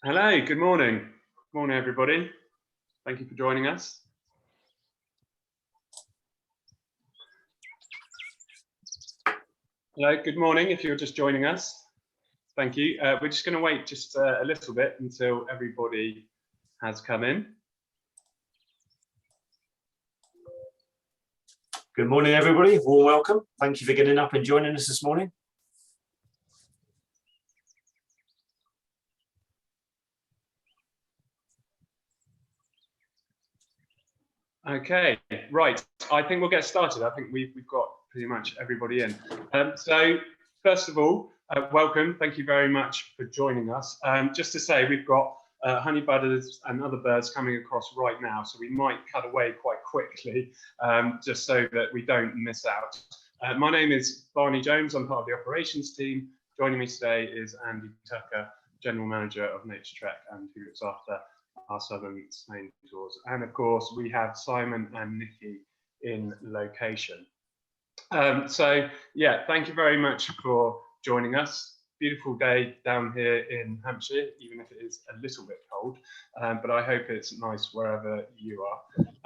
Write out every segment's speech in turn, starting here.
Hello, good morning. Good morning, everybody. Thank you for joining us. Hello, good morning if you're just joining us. Thank you. We're just going to wait just a little bit until everybody has come in. Good morning, everybody. Warm welcome. Thank you for getting up and joining us this morning. Okay, right. I think we'll get started. I think we've got pretty much everybody in. So first of all, welcome. Thank you very much for joining us. Just to say, we've got honey buzzards and other birds coming across right now, so we might cut away quite quickly, just so that we don't miss out. My name is Barney Jones. I'm part of the operations team. Joining me today is Andy Tucker, General Manager of Nature Trek, and who looks after our southern Spain tours. And of course, we have Simon and Nikki in location. So yeah, thank you very much for joining us. Beautiful day down here in Hampshire, even if it is a little bit cold, but I hope it's nice wherever you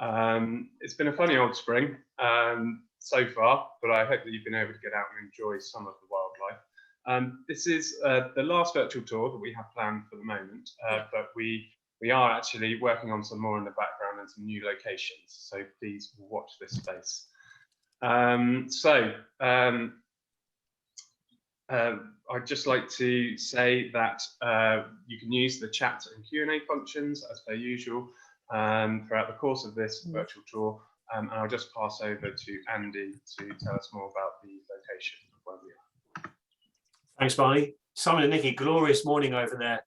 are. It's been a funny old spring so far, but I hope that you've been able to get out and enjoy some of the wildlife. This is the last virtual tour that we have planned for the moment, but we are actually working on some more in the background and some new locations, so please watch this space. I'd just like to say that you can use the chat and Q&A functions as per usual throughout the course of this virtual tour, and I'll just pass over to Andy to tell us more about the location of where we are. Thanks, Barney. Simon and Nikki, glorious morning over there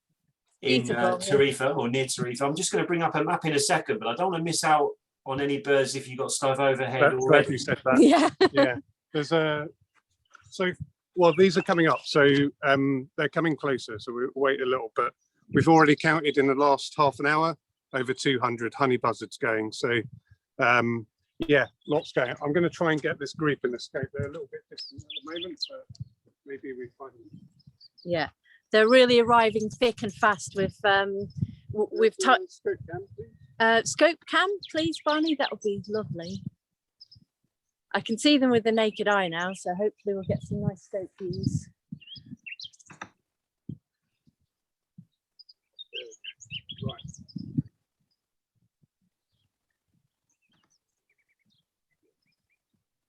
in Tarifa, or near Tarifa. I'm just going to bring up a map in a second, but I don't want to miss out on any birds if you've got stuff overhead already. Glad you said that. Yeah. Yeah. There's well, these are coming up, so they're coming closer, so we'll wait a little, but we've already counted in the last half an hour over 200 honey buzzards going, so yeah, lots going. I'm going to try and get this group in the scope. They're a little bit distant at the moment, but maybe we find them. Yeah, they're really arriving thick and fast with scope cam, please, Barney. That would be lovely. I can see them with the naked eye now, so hopefully we'll get some nice scope views. Right.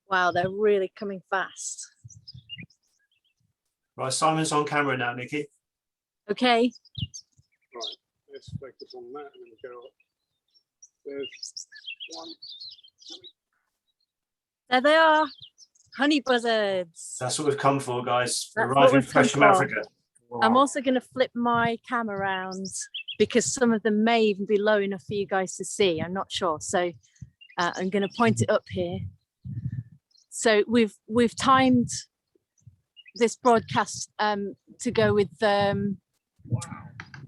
Wow, they're really coming fast. Right, Simon's on camera now, Nikki. Okay. Right, let's focus on that and then go up. There's one. There they are, honey buzzards. That's what we've come for, guys. That's Arriving fresh from Africa. Wow. I'm also going to flip my cam around because some of them may even be low enough for you guys to see. I'm not sure, so I'm going to point it up here. So we've timed this broadcast to go with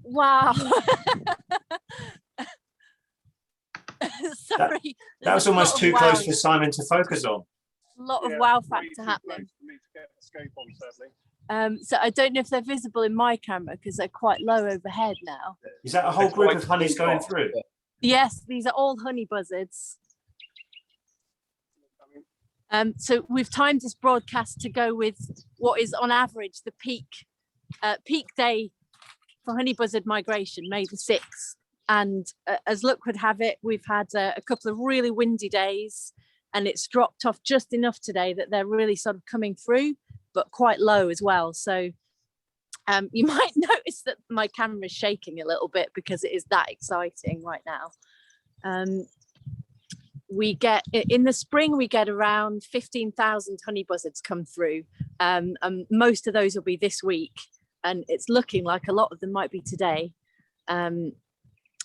wow. Sorry, that was almost too close for Simon to focus on. A lot of wow factor happening. So I don't know if they're visible in my camera because they're quite low overhead now. Is that a whole group of honeys going through? Yes, these are all honey buzzards. So we've timed this broadcast to go with what is on average the peak day for honey buzzard migration, May the 6th. And as luck would have it, we've had a couple of really windy days, and it's dropped off just enough today that they're really sort of coming through, but quite low as well. So you might notice that my camera is shaking a little bit because it is that exciting right now. We get, in the spring, we get around 15,000 honey buzzards come through, and most of those will be this week, and it's looking like a lot of them might be today.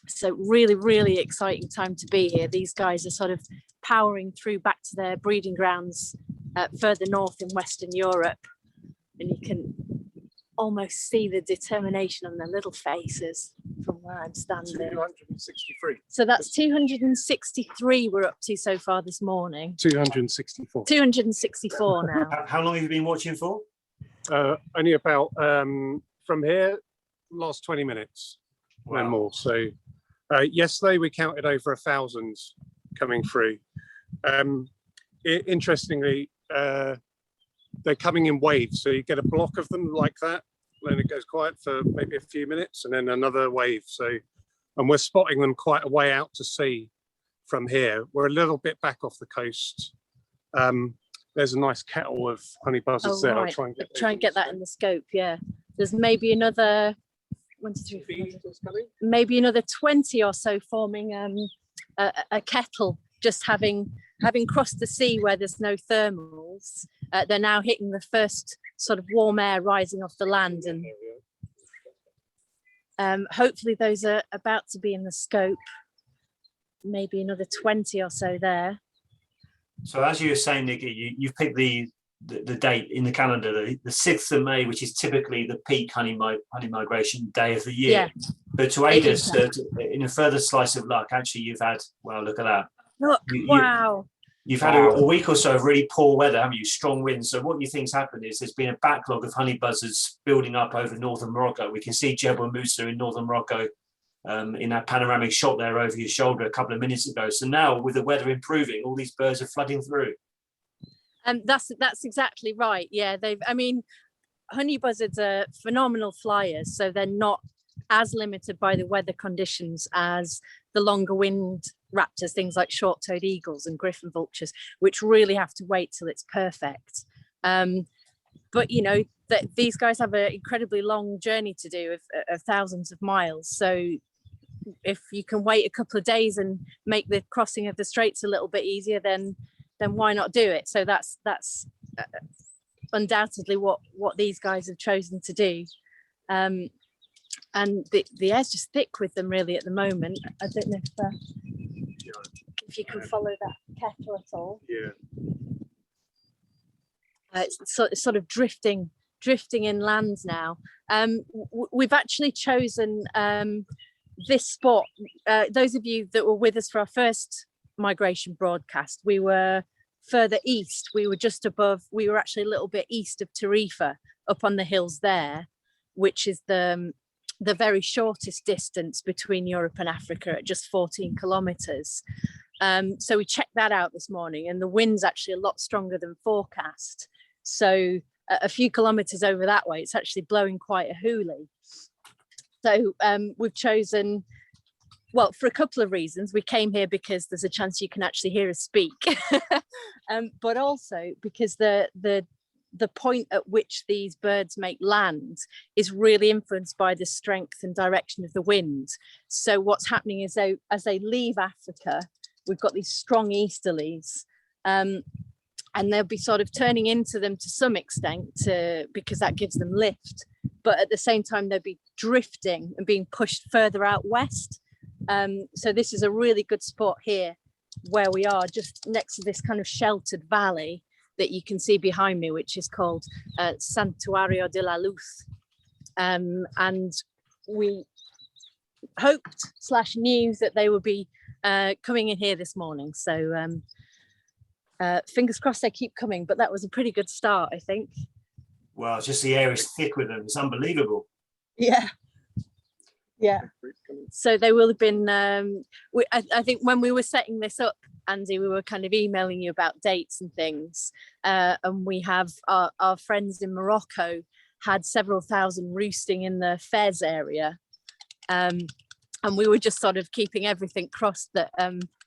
So really, really exciting time to be here. These guys are sort of powering through back to their breeding grounds further north in Western Europe, and you can almost see the determination on their little faces from where I'm standing. 263. So that's 263 we're up to so far this morning. 264. 264 now. How long have you been watching for? Only about from here, last 20 minutes. no more. So yesterday we counted over 1,000 coming through. Interestingly, they're coming in waves. So you get a block of them like that, then it goes quiet for maybe a few minutes, and then another wave. So, and we're spotting them quite a way out to sea from here. We're a little bit back off the coast. There's a nice kettle of honey buzzards there. Right. I'll try and get that in the scope. Yeah, there's maybe another 1, 2, 3, 4, maybe another 20 or so forming a kettle, just having crossed the sea where there's no thermals. They're now hitting the first sort of warm air rising off the land, and hopefully those are about to be in the scope. Maybe another 20 or so there. So as you were saying, Nikki, you've picked the date in the calendar, the 6th of May, which is typically the peak honey migration day of the year. Yeah. But to aid us in a further slice of luck, actually, you've had, well, look at that. Look, wow. You've had a week or so of really poor weather, haven't you? Strong winds. So what you think's happened is there's been a backlog of honey buzzards building up over northern Morocco. We can see Jebel Musa in northern Morocco in that panoramic shot there over your shoulder a couple of minutes ago. So now with the weather improving, all these birds are flooding through. And that's exactly right. Yeah, honey buzzards are phenomenal flyers, so they're not as limited by the weather conditions as the longer winged raptors, things like short-toed eagles and Griffin vultures, which really have to wait till it's perfect. But these guys have an incredibly long journey to do of thousands of miles. So if you can wait a couple of days and make the crossing of the straits a little bit easier, then why not do it? So that's undoubtedly what these guys have chosen to do. And the air's just thick with them really at the moment. I don't know if you can follow that kettle at all. Yeah. It's sort of drifting inland now. We've actually chosen this spot. Those of you that were with us for our first migration broadcast, we were further east. We were actually a little bit east of Tarifa, up on the hills there, which is the very shortest distance between Europe and Africa at just 14 kilometers. So we checked that out this morning, and the wind's actually a lot stronger than forecast. So a few kilometers over that way, it's actually blowing quite a hoolie. So we've chosen, well, for a couple of reasons. We came here because there's a chance you can actually hear us speak, but also because the point at which these birds make land is really influenced by the strength and direction of the wind. So what's happening is as they leave Africa, we've got these strong easterlies, and they'll be sort of turning into them to some extent because that gives them lift. But at the same time, they'll be drifting and being pushed further out west. So this is a really good spot here where we are, just next to this kind of sheltered valley that you can see behind me, which is called Santuario De La Luz. And we hoped/knew that they would be coming in here this morning. So fingers crossed they keep coming, but that was a pretty good start, I think. Well, just the air is thick with them. It's unbelievable. Yeah. So they will have been, I think when we were setting this up, Andy, we were kind of emailing you about dates and things. And we have our friends in Morocco had several thousand roosting in the Fez area. And we were just sort of keeping everything crossed that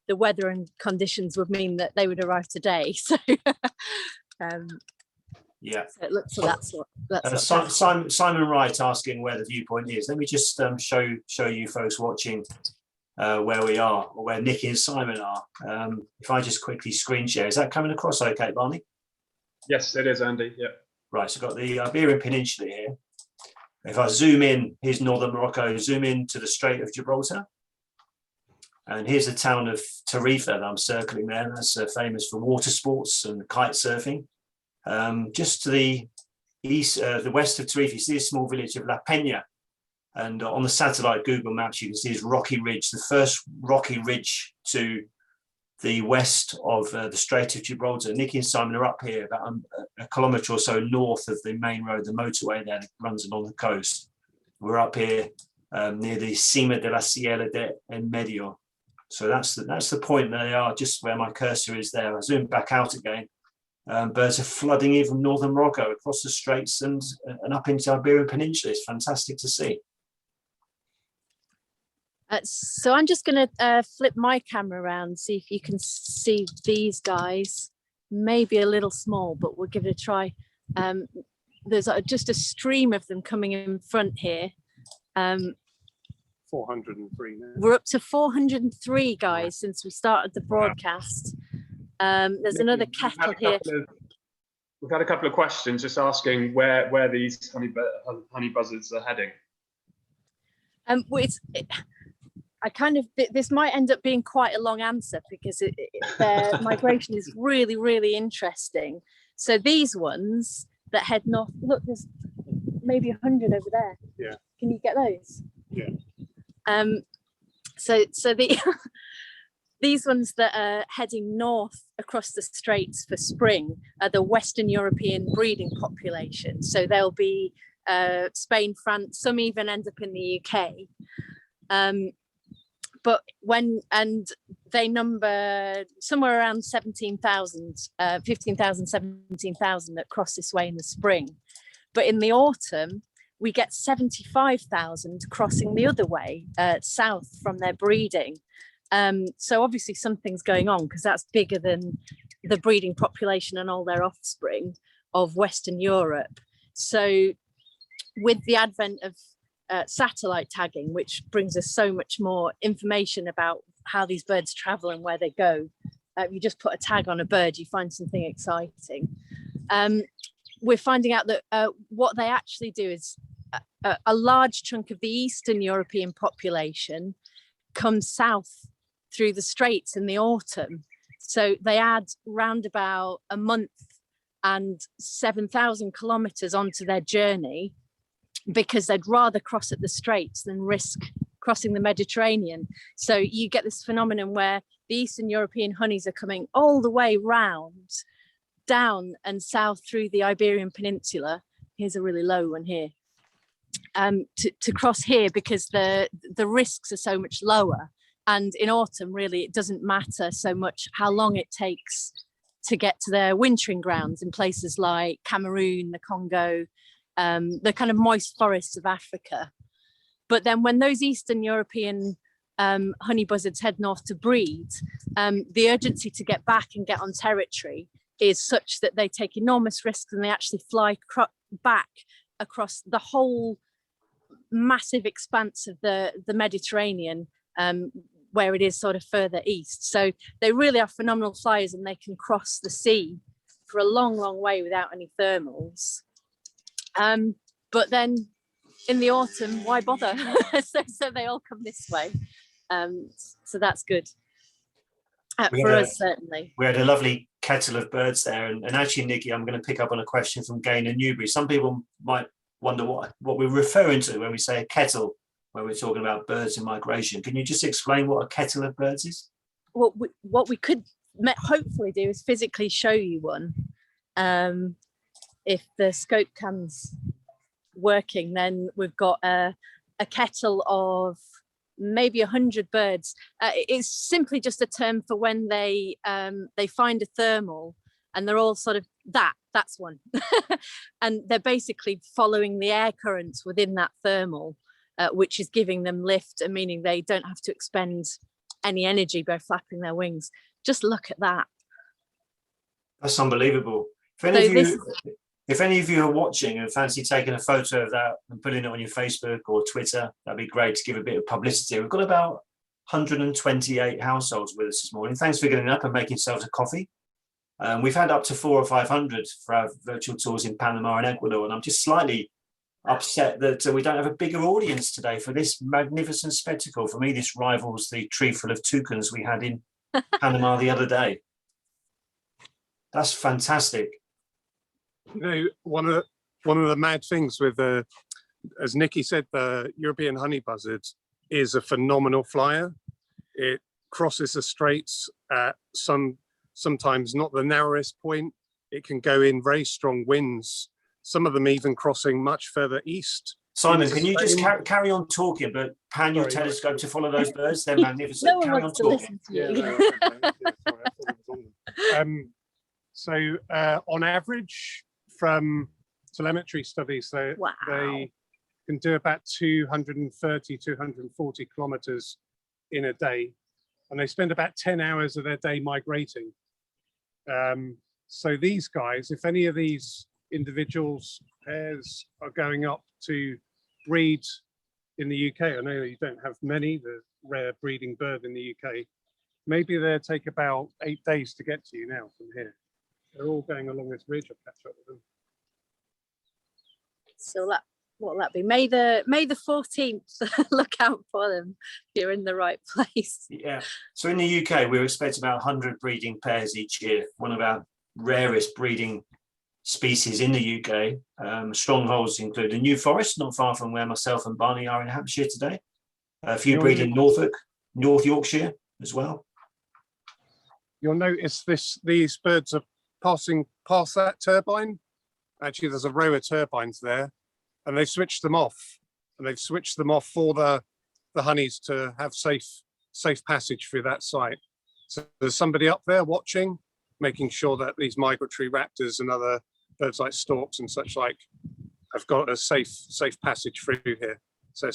the weather and conditions would mean that they would arrive today. So, yeah. So it looks like that's Simon Wright asking where the viewpoint is. Let me just show you folks watching where we are, or where Nikki and Simon are. If I just quickly screen share, is that coming across okay, Barney? Yes, it is, Andy. Yeah. Right, so I've got the Iberian Peninsula here. If I zoom in, here's northern Morocco, zoom in to the Strait of Gibraltar. And here's the town of Tarifa that I'm circling there. That's famous for water sports and kite surfing. Just to the east, the west of Tarifa, you see a small village of La Peña. And on the satellite Google Maps, you can see this rocky ridge, the first rocky ridge to the west of the Strait of Gibraltar. Nikki and Simon are up here about a kilometre or so north of the main road, the motorway there that runs along the coast. We're up here near the Cima de la Sierra de En Medio. So that's the point. They are just where my cursor is there. I zoom back out again. Birds are flooding even northern Morocco across the Straits and up into the Iberian Peninsula. It's fantastic to see. So I'm just going to flip my camera around, see if you can see these guys. Maybe a little small, but we'll give it a try. There's just a stream of them coming in front here. 403 now. We're up to 403 guys since we started the broadcast. There's another kettle here. We've had a couple of questions just asking where these honey buzzards are heading. This might end up being quite a long answer because their migration is really, really interesting. So these ones that head north, look, there's maybe 100 over there. Yeah. Can you get those? Yeah. So these ones that are heading north across the Straits for spring are the Western European breeding population. So they'll be Spain, France, some even end up in the UK. But they number somewhere around 17,000, 15,000, 17,000 that cross this way in the spring. But in the autumn, we get 75,000 crossing the other way, south from their breeding. So obviously something's going on because that's bigger than the breeding population and all their offspring of Western Europe. So with the advent of satellite tagging, which brings us so much more information about how these birds travel and where they go. You just put a tag on a bird, you find something exciting. We're finding out that what they actually do is a large chunk of the Eastern European population comes south through the Straits in the autumn. So they add round about a month and 7,000 kilometers onto their journey, because they'd rather cross at the Straits than risk crossing the Mediterranean. So you get this phenomenon where the Eastern European honeys are coming all the way round, down and south through the Iberian Peninsula. Here's a really low one here. To cross here because the risks are so much lower. And in autumn, really, it doesn't matter so much how long it takes to get to their wintering grounds in places like Cameroon, the Congo, the kind of moist forests of Africa. But then when those Eastern European honey buzzards head north to breed, the urgency to get back and get on territory is such that they take enormous risks and they actually fly back across the whole massive expanse of the Mediterranean, where it is sort of further east. So they really are phenomenal flyers and they can cross the sea for a long, long way without any thermals. But then in the autumn, why bother? so they all come this way. So that's good for us, certainly. We had a lovely kettle of birds there. And actually, Nikki, I'm going to pick up on a question from Gaynor Newbury. Some people might wonder what we're referring to when we say a kettle, when we're talking about birds in migration. Can you just explain what a kettle of birds is? Well, what we could hopefully do is physically show you one. If the scope cam's working, then we've got a kettle of maybe 100 birds. It's simply just a term for when they find a thermal and they're all sort of that's one. And they're basically following the air currents within that thermal, which is giving them lift and meaning they don't have to expend any energy by flapping their wings. Just look at that. That's unbelievable. If any of you are watching and fancy taking a photo of that and putting it on your Facebook or Twitter, that'd be great to give a bit of publicity. We've got about 128 households with us this morning. Thanks for getting up and making yourselves a coffee. We've had up to 400 or 500 for our virtual tours in Panama and Ecuador, and I'm just slightly upset that we don't have a bigger audience today for this magnificent spectacle. For me, this rivals the tree full of toucans we had in Panama the other day. That's fantastic. You know, one of the mad things with as Nikki said, the European honey buzzard is a phenomenal flyer. It crosses the Straits at sometimes not the narrowest point. It can go in very strong winds, some of them even crossing much further east Simon, can you just carry on talking, but pan your Sorry, telescope to follow those birds? They're magnificent. No one Carry on wants to talking. listen to you. Yeah, no, okay. Yeah, sorry, I thought it was on them. So on average, from telemetry studies, they can do about 230, 240 kilometers in a day, and they spend about 10 hours of their day migrating. So these guys, if any of these individuals pairs are going up to breed in the UK, I know you don't have many, the rare breeding bird in the UK, maybe they'll take about 8 days to get to you now from here. They're all going along this ridge. I'll catch up with them. So what will that be? May the 14th. Look out for them if you're in the right place. Yeah. So in the UK, we expect about 100 breeding pairs each year. One of our rarest breeding species in the UK. Strongholds include the New Forest, not far from where myself and Barney are in Hampshire today. A few breed in Norfolk, North Yorkshire as well. You'll notice these birds are passing past that turbine. Actually, there's a row of turbines there, and they've switched them off. And they've switched them off for the honeys to have safe passage through that site. So there's somebody up there watching, making sure that these migratory raptors and other birds like storks and such like have got a safe passage through here. So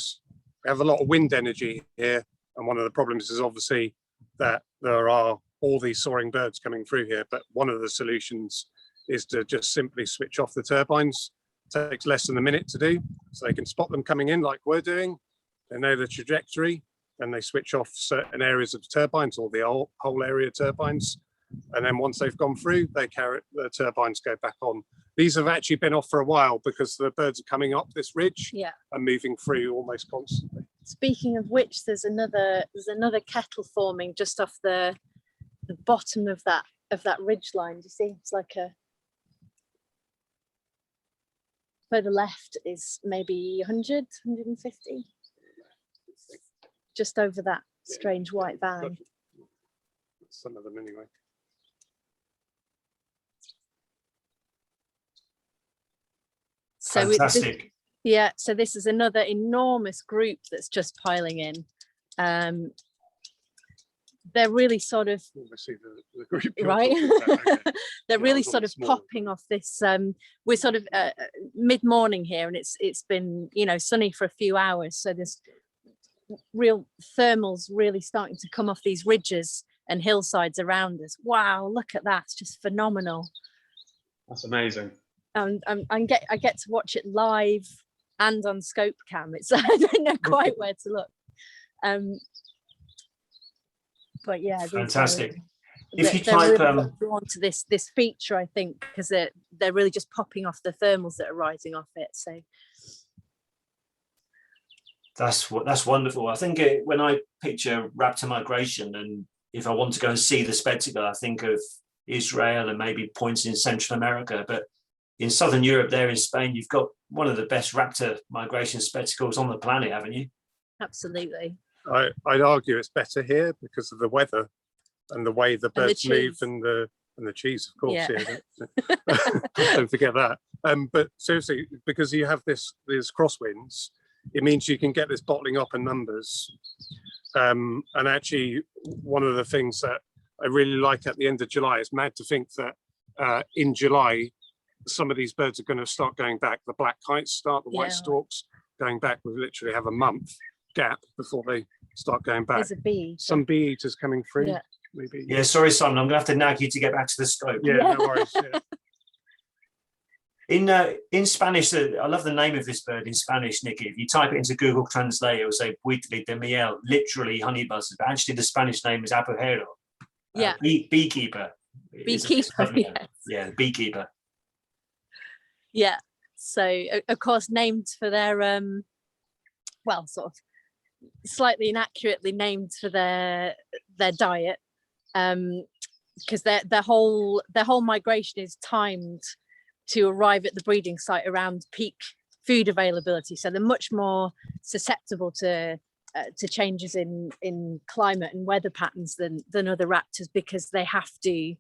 we have a lot of wind energy here, and one of the problems is obviously that there are all these soaring birds coming through here. But one of the solutions is to just simply switch off the turbines. It takes less than a minute to do, so they can spot them coming in like we're doing. They know the trajectory, and they switch off certain areas of the turbines or the whole area turbines. And then once they've gone through, the turbines go back on. These have actually been off for a while because the birds are coming up this ridge and moving through almost constantly. Speaking of which, there's another kettle forming just off the bottom of that ridge line. Do you see? It's like a further left is maybe 100, 150, just over that strange white van. Some of them anyway. So fantastic. So this is another enormous group that's just piling in. They're really sort of the group right. Okay. They're really sort of popping off this. We're sort of mid-morning here, and it's been sunny for a few hours. So there's real thermals really starting to come off these ridges and hillsides around us. Wow, look at that! It's just phenomenal. That's amazing. I get to watch it live and on scope cam. It's I don't know quite where to look. But yeah, fantastic. If you they're type really drawn to this feature, I think, because they're really just popping off the thermals that are rising off it. So that's wonderful. I think when I picture raptor migration, and if I want to go and see the spectacle, I think of Israel and maybe points in Central America. But in Southern Europe, there in Spain, you've got one of the best raptor migration spectacles on the planet, haven't you? Absolutely. I'd argue it's better here because of the weather and the way the birds move and the cheese, of course. Yeah. Don't forget that. But seriously, because you have these crosswinds, it means you can get this bottling up in numbers. And actually, one of the things that I really like at the end of July, is mad to think that in July, some of these birds are going to start going back. The black kites start, the white storks going back. We literally have a month gap before they start going back. There's a bee. Some bee eaters coming through. Maybe. Yeah, sorry, Simon, I'm going to have to nag you to get back to the scope. Yeah. No worries. Yeah. In Spanish, I love the name of this bird in Spanish, Nikki. If you type it into Google Translate, it will say buitre de miel, literally honey buzzard. But actually, the Spanish name is abujero. Beekeeper. Beekeeper. Yeah, beekeeper. Yeah. So, of course, named for their sort of slightly inaccurately named for their diet, because their whole migration is timed to arrive at the breeding site around peak food availability. So they're much more susceptible to changes in climate and weather patterns than other raptors, because they have to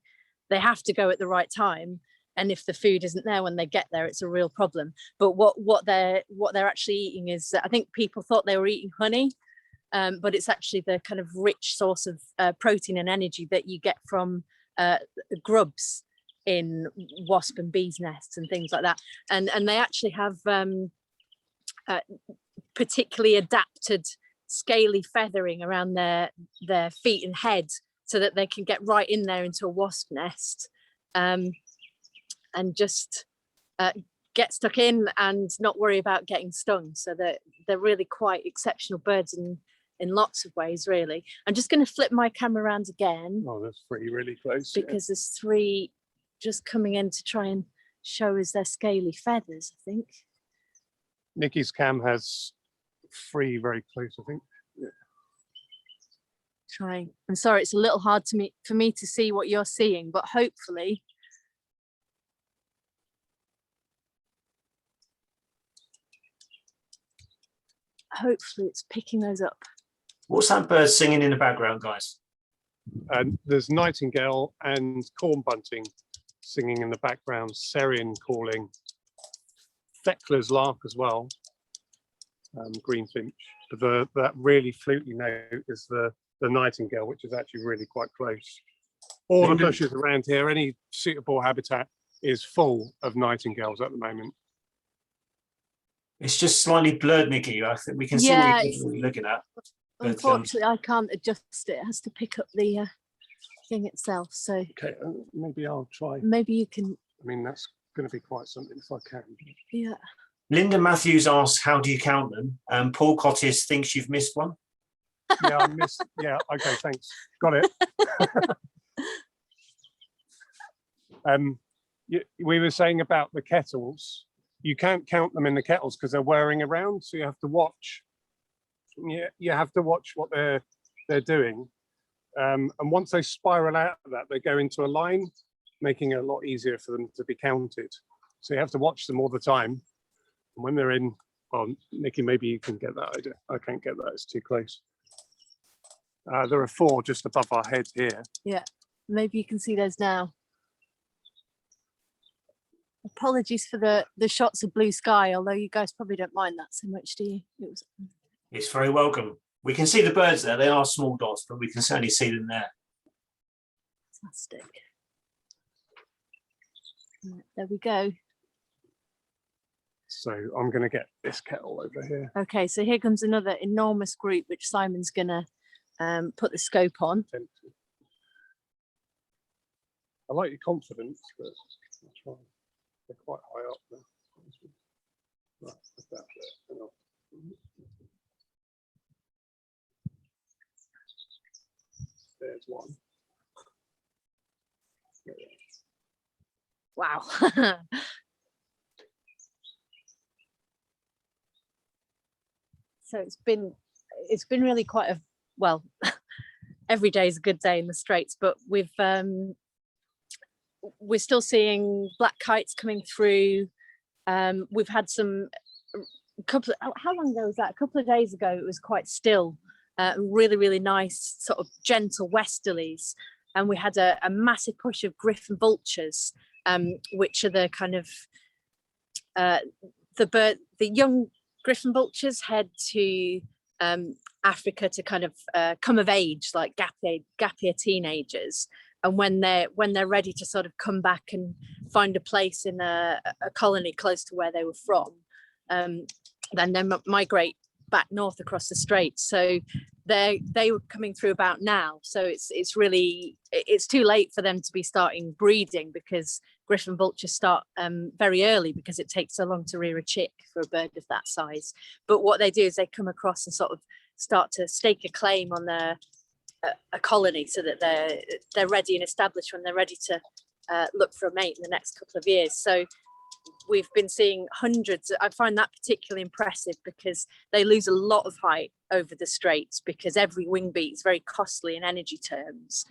go at the right time. and if the food isn't there when they get there, it's a real problem. But what they're actually eating is, I think people thought they were eating honey, but it's actually the kind of rich source of protein and energy that you get from grubs in wasp and bees nests and things like that. And they actually have particularly adapted scaly feathering around their feet and head so that they can get right in there into a wasp nest, and just get stuck in and not worry about getting stung. So that they're really quite exceptional birds in lots of ways, really. I'm just going to flip my camera around again. Oh, there's 3 really close. Because there's 3 just coming in to try and show us their scaly feathers, I think. Nikki's cam has 3 very close, I think. Yeah. Trying. I'm sorry, it's a little hard for me to see what you're seeing, but hopefully it's picking those up. What's that bird singing in the background, guys? There's nightingale and corn bunting singing in the background, Serian calling, Thekla's lark as well, greenfinch. But that really fluty note is the nightingale, which is actually really quite close. All the bushes around here, any suitable habitat is full of nightingales at the moment. It's just slightly blurred, Nikki. I think we can see what you're looking at. But, unfortunately, I can't adjust it. It has to pick up the thing itself. So okay, maybe I'll try. Maybe you can. I mean, that's going to be quite something if I can. Yeah. Linda Matthews asks, "How do you count them?" Paul Cottis thinks you've missed one. Yeah, I missed. Yeah. Okay. Thanks. Got it. We were saying about the kettles. You can't count them in the kettles because they're whirring around, so you have to watch. Yeah, you have to watch what they're doing, and once they spiral out of that, they go into a line, making it a lot easier for them to be counted. So you have to watch them all the time. And when they're in, well, Nikki, maybe you can get that idea. I can't get that; it's too close. There are 4 just above our heads here. Yeah, maybe you can see those now. Apologies for the shots of blue sky, although you guys probably don't mind that so much, do you? It's very welcome. We can see the birds there. They are small dots, but we can certainly see them there. Fantastic. Right, there we go. So I'm going to get this kettle over here. Okay, so here comes another enormous group, which Simon's going to put the scope on. I like your confidence, but I'll try. They're quite high up there. Right, put that there. There's one. Wow. So it's been really quite a, well, every day is a good day in the Straits, but we're still seeing black kites coming through. We've had how long ago was that? A couple of days ago, it was quite still, really, really nice, sort of gentle westerlies. And we had a massive push of Griffin Vultures, which are the kind of, the young Griffin Vultures head to Africa to kind of come of age, like gap year teenagers. And when they're ready to sort of come back and find a place in a colony close to where they were from, then they migrate back north across the Strait. So they were coming through about now. So it's too late for them to be starting breeding, because Griffin Vultures start very early, because it takes so long to rear a chick for a bird of that size. But what they do is they come across and sort of start to stake a claim on a colony, so that they're ready and established when they're ready to look for a mate in the next couple of years. So we've been seeing hundreds. I find that particularly impressive, because they lose a lot of height over the Straits, because every wing beat is very costly in energy terms.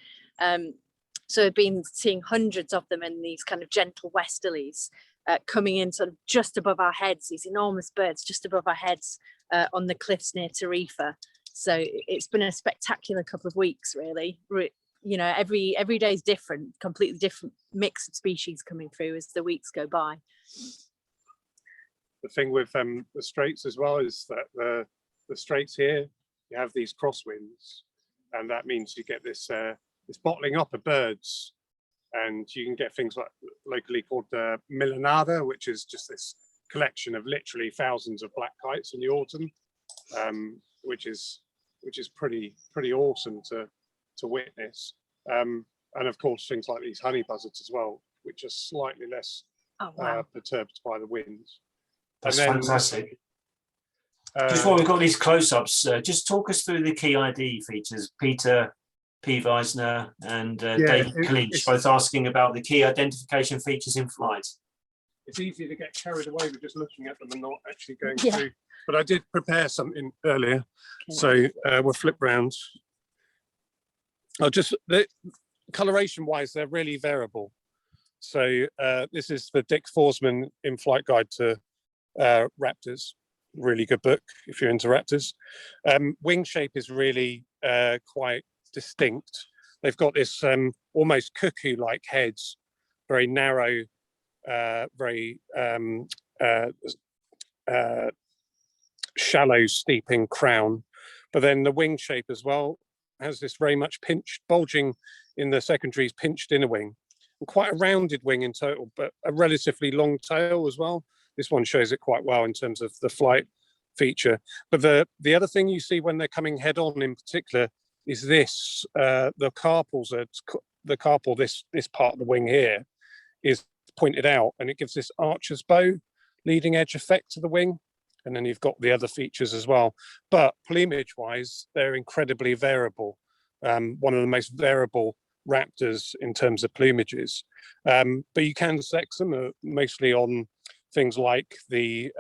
So we've been seeing hundreds of them in these kind of gentle westerlies coming in sort of just above our heads, these enormous birds just above our heads on the cliffs near Tarifa. So it's been a spectacular couple of weeks, really. you know, every day is different, completely different mix of species coming through as the weeks go by. The thing with the straits as well is that the straits here, you have these crosswinds, and that means you get this this bottling up of birds, and you can get things like locally called millenada, which is just this collection of literally thousands of black kites in the autumn, which is pretty awesome to witness. And of course things like these honey buzzards as well, which are slightly less perturbed by the winds. That's fantastic. Just while we've got these close-ups, just talk us through the key ID features. Peter P. Weisner and Dave Cleach both asking about the key identification features in flight. It's easy to get carried away with just looking at them and not actually going through. But I did prepare something earlier, so we'll flip round. The coloration-wise, they're really variable. So this is the Dick Forsman in-flight guide to raptors. Really good book if you're into raptors. Wing shape is really quite distinct. They've got this almost cuckoo-like heads, very narrow, very shallow steeping crown, but then the wing shape as well has this very much pinched, bulging in the secondaries, pinched inner wing, and quite a rounded wing in total, but a relatively long tail as well. This one shows it quite well in terms of the flight feature. But the other thing you see when they're coming head on in particular is this, the carpals, this part of the wing here is pointed out, and it gives this archer's bow leading edge effect to the wing. And then you've got the other features as well. But plumage wise, they're incredibly variable. One of the most variable raptors in terms of plumages. But you can sex them mostly on things like the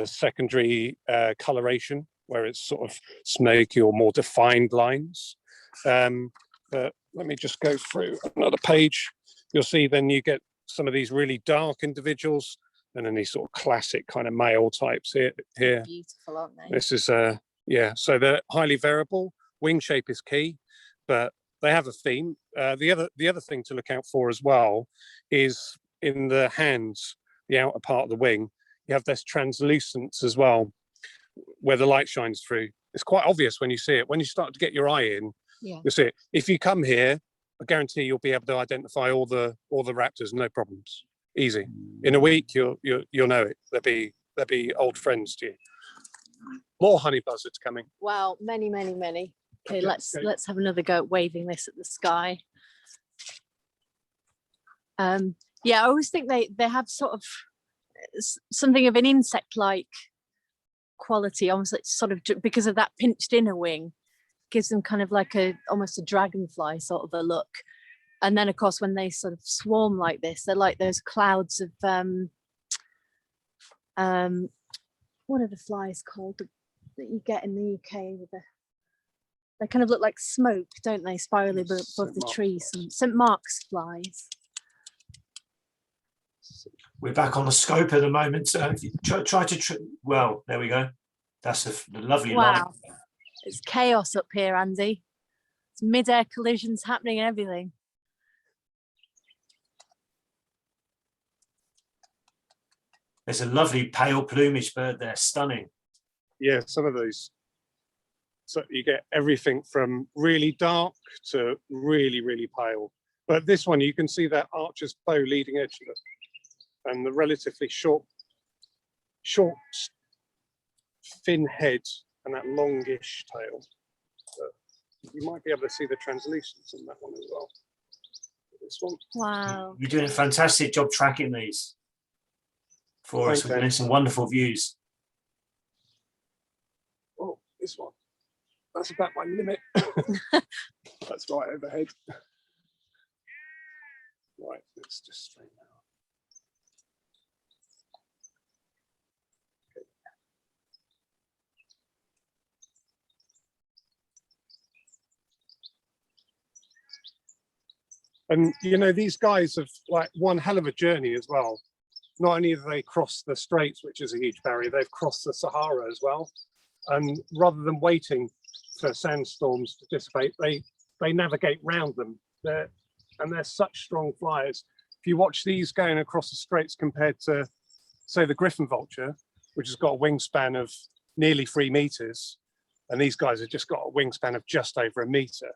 secondary coloration, where it's sort of smoky or more defined lines. But let me just go through another page. You'll see then you get some of these really dark individuals, and then these sort of classic kind of male types here. Beautiful, aren't they? This is so they're highly variable. Wing shape is key, but they have a theme. The other thing to look out for as well is in the hands, the outer part of the wing, you have this translucence as well, where the light shines through. It's quite obvious when you see it. When you start to get your eye in, you'll see it. If you come here, I guarantee you'll be able to identify all the raptors, no problems. Easy. In a week, you'll know it. They'll be old friends to you. More honey buzzards coming. Wow, many. Okay, let's have another go at waving this at the sky. I always think they have sort of something of an insect-like quality, almost like sort of because of that pinched inner wing, gives them kind of like almost a dragonfly sort of a look. And then of course when they sort of swarm like this, they're like those clouds of what are the flies called that you get in the UK with they kind of look like smoke, don't they, spirally above the trees? St. Mark's flies. We're back on the scope at the moment. So if you try to, well, there we go. That's a lovely line. Wow, it's chaos up here, Andy. It's mid-air collisions happening and everything. There's a lovely pale plumage bird there, stunning. Yeah, some of those. So you get everything from really dark to really pale. But this one, you can see that archer's bow leading edge of it, and the relatively short, thin head and that longish tail. But you might be able to see the translucence in that one as well. This one. Wow. You're doing a fantastic job tracking these for us. We're getting some wonderful views. Oh, this one. That's about my limit. That's right overhead. Right, let's just straighten out. Okay. And you know, these guys have like one hell of a journey as well. Not only have they crossed the Straits, which is a huge barrier, they've crossed the Sahara as well. And rather than waiting for sandstorms to dissipate, they they navigate round them. And they're such strong flyers. If you watch these going across the straits compared to, say, the Griffin Vulture, which has got a wingspan of nearly 3 meters, and these guys have just got a wingspan of just over a meter.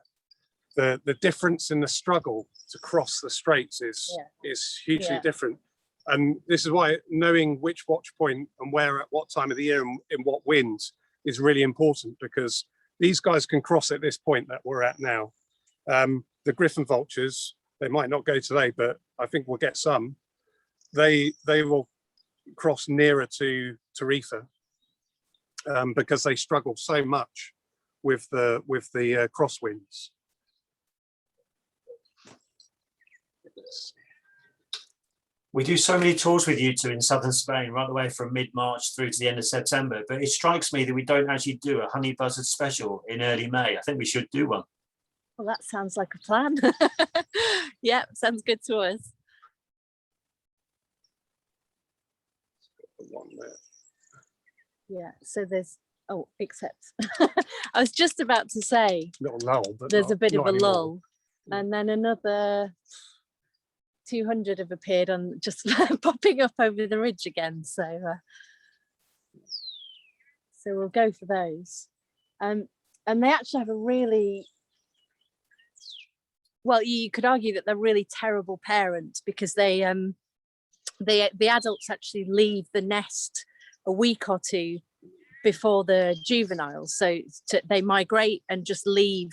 The difference in the struggle to cross the straits is hugely different. And this is why knowing which watch point and where at what time of the year and in what wind is really important, because these guys can cross at this point that we're at now. The Griffin Vultures, they might not go today, but I think we'll get some. They will cross nearer to Tarifa because they struggle so much with the crosswinds. We do so many tours with you two in southern Spain, right the way from mid-March through to the end of September. But it strikes me that we don't actually do a honey buzzard special in early May. I think we should do one. Well, that sounds like a plan. Yeah, sounds good to us. One there. Yeah, so there's, except I was just about to say, Little lull, but there's a bit of a anymore. lull, and then another 200 have appeared on just popping up over the ridge again. So we'll go for those. And they actually have a really, well, you could argue that they're really terrible parents, because the adults actually leave the nest a week or two before the juveniles. So they migrate and just leave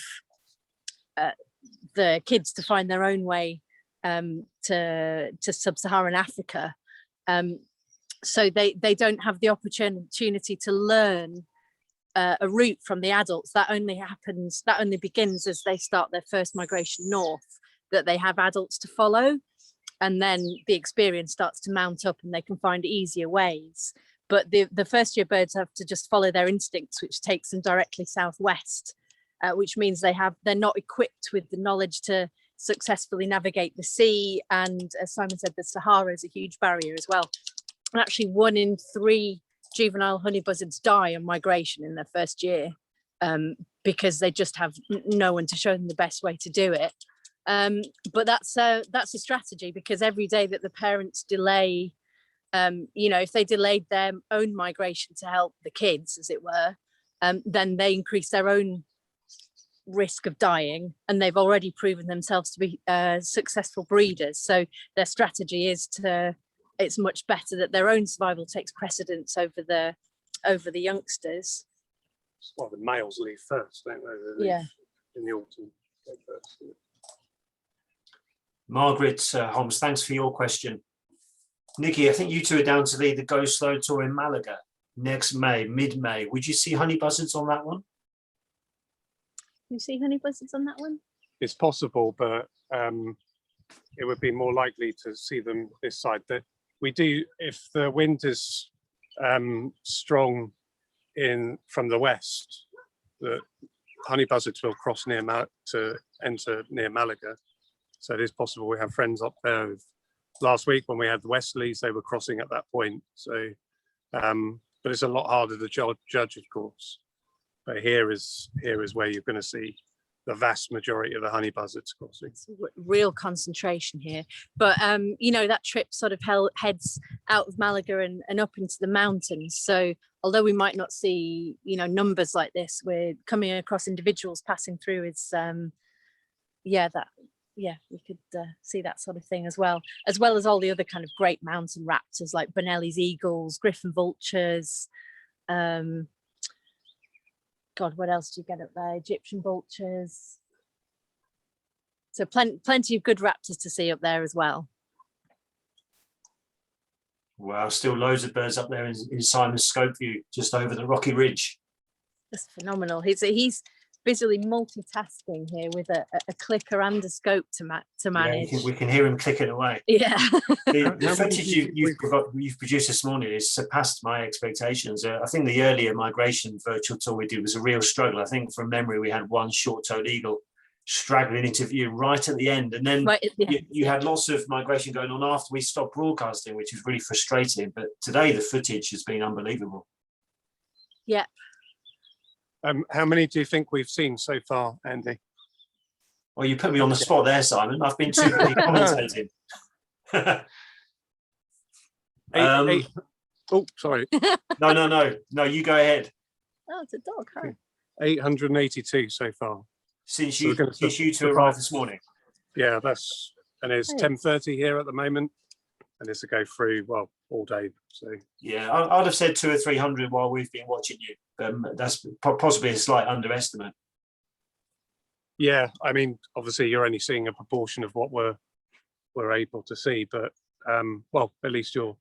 the kids to find their own way to sub-Saharan Africa. So they don't have the opportunity to learn a route from the adults. That only begins as they start their first migration north, that they have adults to follow, and then the experience starts to mount up and they can find easier ways. But the first year birds have to just follow their instincts, which takes them directly southwest, which means they're not equipped with the knowledge to successfully navigate the sea. And as Simon said, the Sahara is a huge barrier as well. And actually 1 in 3 juvenile honey buzzards die on migration in their first year, because they just have no one to show them the best way to do it. But that's a strategy, because every day that the parents delay, if they delayed their own migration to help the kids, as it were, then they increase their own risk of dying, and they've already proven themselves to be successful breeders. So their strategy is it's much better that their own survival takes precedence over the youngsters. Well, the males leave first, don't they? They leave in the autumn. First. Margaret Holmes, thanks for your question. Nikki, I think you two are down to lead the Go Slow tour in Malaga next May, mid-May. Would you see honey buzzards on that one? You see honey buzzards on that one? It's possible, but it would be more likely to see them this side. That we do, if the wind is strong from the west, the honey buzzards will cross to enter near Malaga. So it is possible. We have friends up there. Last week when we had the westerlies, they were crossing at that point. So, but it's a lot harder to judge, of course. But here is where you're going to see the vast majority of the honey buzzards crossing. It's real concentration here. But that trip sort of heads out of Malaga and up into the mountains. So although we might not see numbers like this, we're coming across individuals passing through. Is we could see that sort of thing as well as all the other kind of great mountain raptors like Bonelli's eagles, Griffin vultures. God, what else do you get up there? Egyptian vultures. So plenty of good raptors to see up there as well. Wow, still loads of birds up there in Simon's scope view, just over the rocky ridge. That's phenomenal. He's busily multitasking here with a clicker and a scope to manage. Yeah, we can hear him clicking away. Yeah. The footage you've produced this morning has surpassed my expectations. I think the earlier migration virtual tour we did was a real struggle. I think from memory we had one short-toed eagle straggling into view right at the end, and then you had lots of migration going on after we stopped broadcasting, which was really frustrating. But today the footage has been unbelievable. Yeah. How many do you think we've seen so far, Andy? Well, you put me on the spot there, Simon. I've been too busy commentating. Oh, sorry. No, you go ahead. Oh, it's a dog, huh? 882 so far. Since So we're gonna you two arrived this morning. Yeah, and it's Hey. 10:30 here at the moment, and it's a go through all day. So Yeah, I'd have said 200 or 300 while we've been watching you. That's possibly a slight underestimate. yeah, I mean, obviously you're only seeing a proportion of what we're able to see, but well, at least you're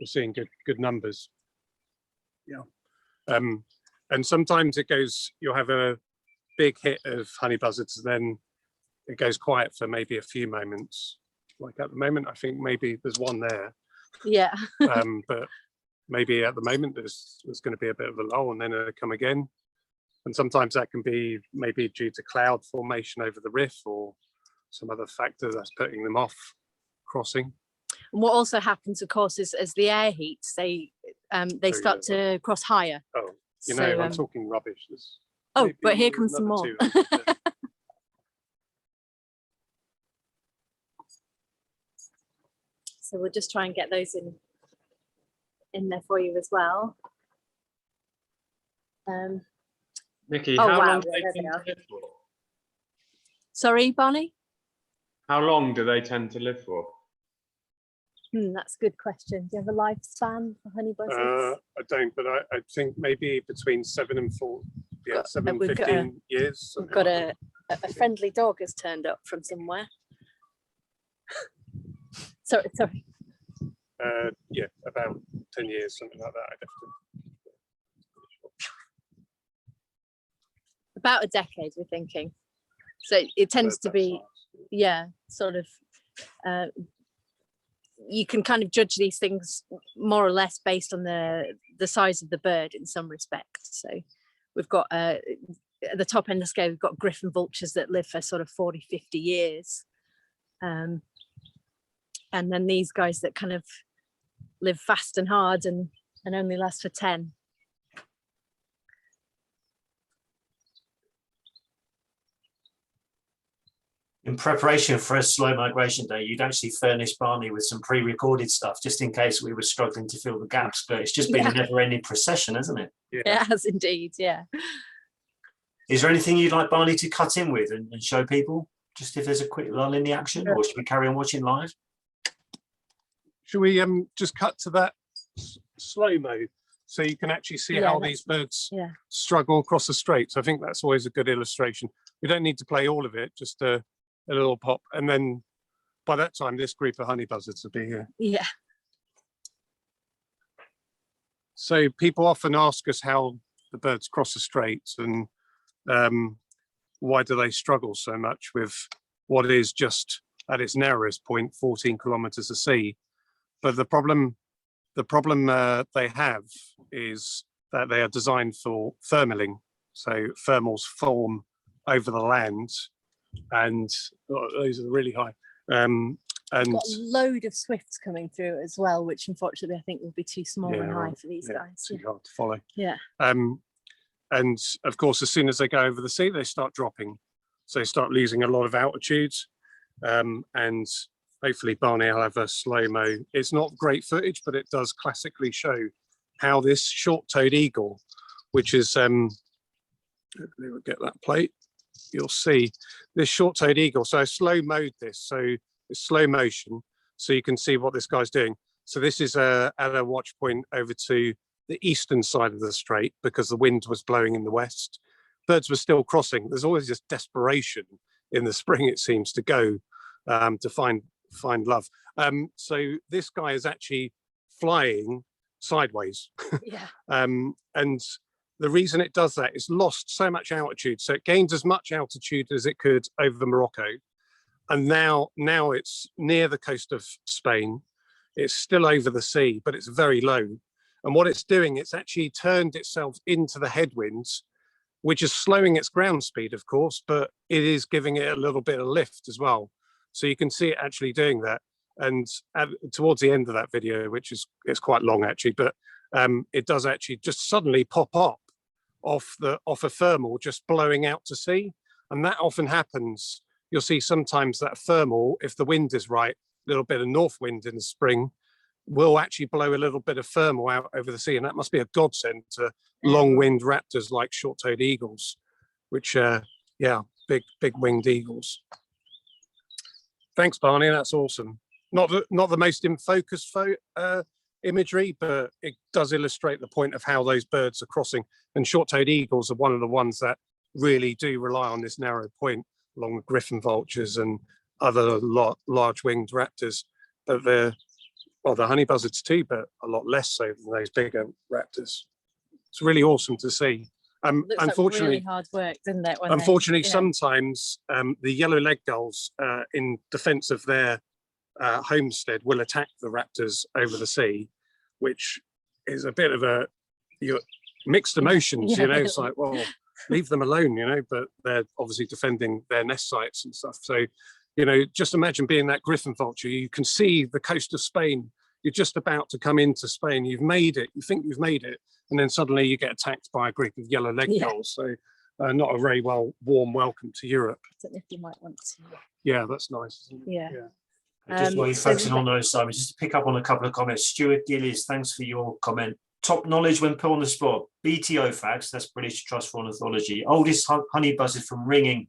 seeing good numbers. Yeah, and sometimes you'll have a big hit of honey buzzards, and then it goes quiet for maybe a few moments. Like at the moment, I think maybe there's one there, Yeah. but maybe at the moment there's going to be a bit of a lull, and then it'll come again. And sometimes that can be maybe due to cloud formation over the riff or some other factor that's putting them off crossing. And what also happens, of course, is as the air heats, they start to cross higher. Oh, you So, know, I'm talking rubbish. Oh, but here comes some more. So we'll just try and get those in there for you as well. Nikki, Oh, how wow, long do there they they tend are. to live for? Sorry, Barney? How long do they tend to live for? That's a good question. Do you have a lifespan for honey buzzards? I don't, but I think maybe between 7 and 4, Got- 7 and we've got 15 years. We've something got like a friendly dog has turned up from somewhere. Sorry. that. Yeah, about 10 years, something like that. I'd have to. About a decade, we're thinking. So it tends to That be, size. yeah, sort of, you can kind of judge these things more or less based on the size of the bird in some respects. So we've got, at the top end of the scale, we've got Griffin Vultures that live for sort of 40, 50 years. And then these guys that kind of live fast and hard and only last for 10. In preparation for a slow migration day, you'd actually furnish Barney with some pre-recorded stuff just in case we were struggling to fill the gaps. But it's just been a never-ending procession, hasn't it? Yeah. It has indeed, yeah. Is there anything you'd like Barney to cut in with and show people? Just if there's a quick lull in the action, or should we carry on watching live? Should we just cut to that slow-mo so you can actually see how these birds struggle across the Strait? So I think that's always a good illustration. We don't need to play all of it, just a little pop. And then by that time, this group of honey buzzards will be here. Yeah. So people often ask us how the birds cross the Straits and why do they struggle so much with what is just at its narrowest point, 14 kilometers of sea. But the problem they have is that they are designed for thermaling. So thermals form over the land, and those are really high. And got a load of swifts coming through as well, which unfortunately I think will be too small and high for these guys. Too hard to follow. Yeah. And of course, as soon as they go over the sea, they start dropping. So they start losing a lot of altitude. And hopefully Barney will have a slow-mo. It's not great footage, but it does classically show how this short-toed eagle, which is, hopefully we'll get that plate, you'll see this short-toed eagle. So I slow-mode this, so it's slow motion, so you can see what this guy's doing. So this is at a watch point over to the eastern side of the strait because the wind was blowing in the west. Birds were still crossing. There's always this desperation in the spring, it seems, to go to find love. So this guy is actually flying sideways. Yeah. And the reason it does that is lost so much altitude. So it gains as much altitude as it could over Morocco. And now it's near the coast of Spain. It's still over the sea, but it's very low. And what it's doing, it's actually turned itself into the headwinds, which is slowing its ground speed, of course, but it is giving it a little bit of lift as well. So you can see it actually doing that. And towards the end of that video, which is it's quite long actually, but it does actually just suddenly pop up off a thermal, just blowing out to sea. And that often happens you'll see sometimes that thermal, if the wind is right, a little bit of north wind in the spring will actually blow a little bit of thermal out over the sea, and that must be a godsend to long-winged raptors like short-toed eagles, which big winged eagles. Thanks, Barney, that's awesome. Not the most in focus imagery, but it does illustrate the point of how those birds are crossing, and short-toed eagles are one of the ones that really do rely on this narrow point, along with griffin vultures and other large-winged raptors. But the honey buzzards too, but a lot less so than those bigger raptors. It's really awesome to see. Unfortunately, like really hard work, didn't it? Unfortunately, sometimes the yellow-leg gulls, in defence of their homestead, will attack the raptors over the sea, which is a bit of a mixed emotions. Yeah. It's like, well, leave them alone, but they're obviously defending their nest sites and stuff. So, just imagine being that griffin vulture. You can see the coast of Spain. You're just about to come into Spain. You've made it. You think you've made it, and then suddenly you get attacked by a group of yellow-leg gulls. So, not a very warm welcome to Europe. I don't know if you might want to. Yeah, that's nice. Isn't it? Yeah. Just while you're focusing on those, Simon, just to pick up on a couple of comments. Stuart Gillies, thanks for your comment. Top knowledge when put on the spot. BTO facts, that's British Trust for Ornithology. Oldest honey buzzard from ringing,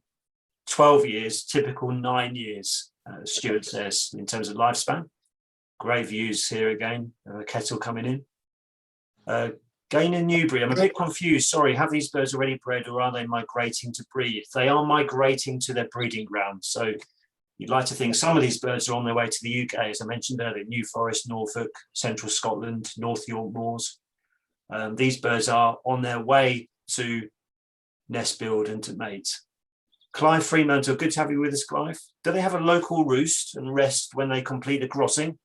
12 years, typical 9 years, Stuart says, in terms of lifespan. Great views here again. Kettle coming in. Gaynor Newbury, I'm a bit confused. Sorry, have these birds already bred or are they migrating to breed? They are migrating to their breeding ground. So you'd like to think some of these birds are on their way to the UK, as I mentioned earlier, New Forest, Norfolk, Central Scotland, North York Moors. These birds are on their way to nest build and to mate. Clive Fremantle, good to have you with us, Clive. Do they have a local roost and rest when they complete a crossing,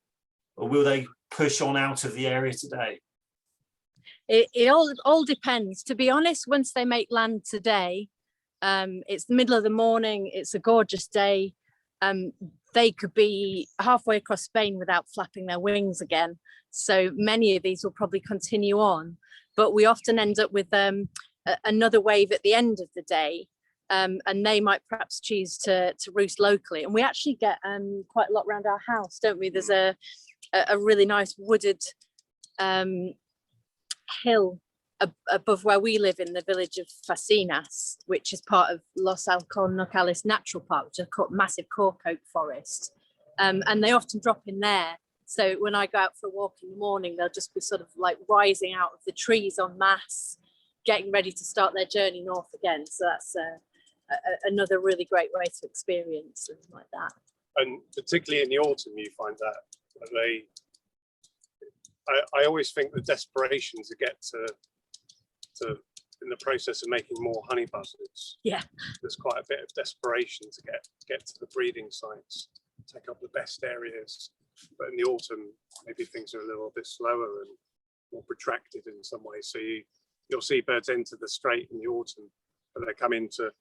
or will they push on out of the area today? It all depends. To be honest, once they make land today, it's the middle of the morning, it's a gorgeous day. They could be halfway across Spain without flapping their wings again. So many of these will probably continue on, but we often end up with another wave at the end of the day. And they might perhaps choose to roost locally. And we actually get quite a lot around our house, don't we? There's a really nice wooded hill above where we live in the village of Facinas, which is part of Los Alcornocales Natural Park, which is a massive cork oak forest. And they often drop in there. So when I go out for a walk in the morning, they'll just be sort of like rising out of the trees en masse, getting ready to start their journey north again. So that's another really great way to experience something like that. And particularly in the autumn, you find that I always think the desperation to get to in the process of making more honey buzzards. Yeah, there's quite a bit of desperation to get to the breeding sites, take up the best areas. But in the autumn, maybe things are a little bit slower and more protracted in some ways. So you'll see birds enter the Strait in the autumn, but they come into